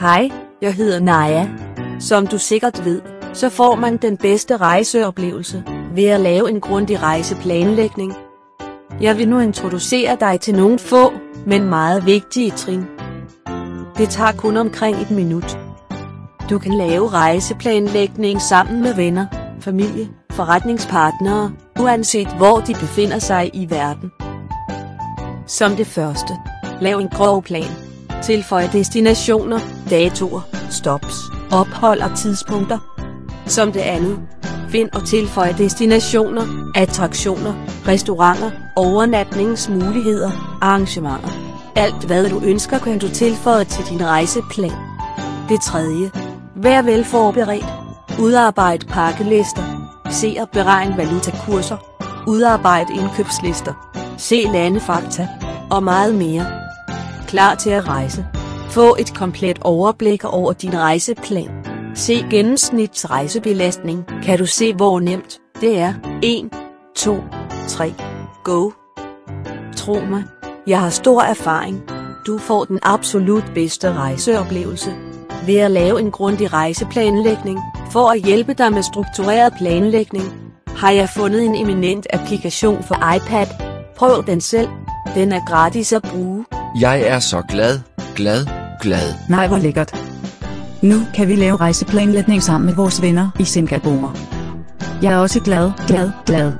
Hej, jeg hedder Naja. Som du sikkert ved, så får man den bedste rejseoplevelse ved at lave en grundig rejseplanlægning. Jeg vil nu introducere dig til nogle få, men meget vigtige trin. Det tager kun omkring 1 minut. Du kan lave rejseplanlægning sammen med venner, familie, forretningspartnere, uanset hvor de befinder sig i verden. Som det første, lav en grov plan. Tilføj destinationer, datoer, stops, ophold og tidspunkter. Som det andet, find og tilføj destinationer, attraktioner, restauranter, overnatningsmuligheder, arrangementer. Alt hvad du ønsker kan du tilføje til din rejseplan. Det tredje, vær velforberedt. Udarbejd pakkelister. Se og beregn valutakurser. Udarbejd indkøbslister. Se landefakta. Og meget mere. Klar til at rejse. Få et komplet overblik over din rejseplan. Se gennemsnitsrejsebelastning. Kan du se hvor nemt det er? 1, 2, 3, go! Tro mig, jeg har stor erfaring. Du får den absolut bedste rejseoplevelse ved at lave en grundig rejseplanlægning. For at hjælpe dig med struktureret planlægning, har jeg fundet en eminent applikation for iPad. Prøv den selv. Den er gratis at bruge. Jeg er så glad. Nej, hvor lækkert. Nu kan vi lave rejseplanlægning sammen med vores venner i Singapore. Jeg er også glad.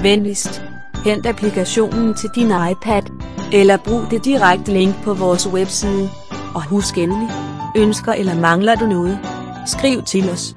Venligst, hent applikationen til din iPad, eller brug det direkte link på vores webside. Og husk endelig, ønsker eller mangler du noget? Skriv til os.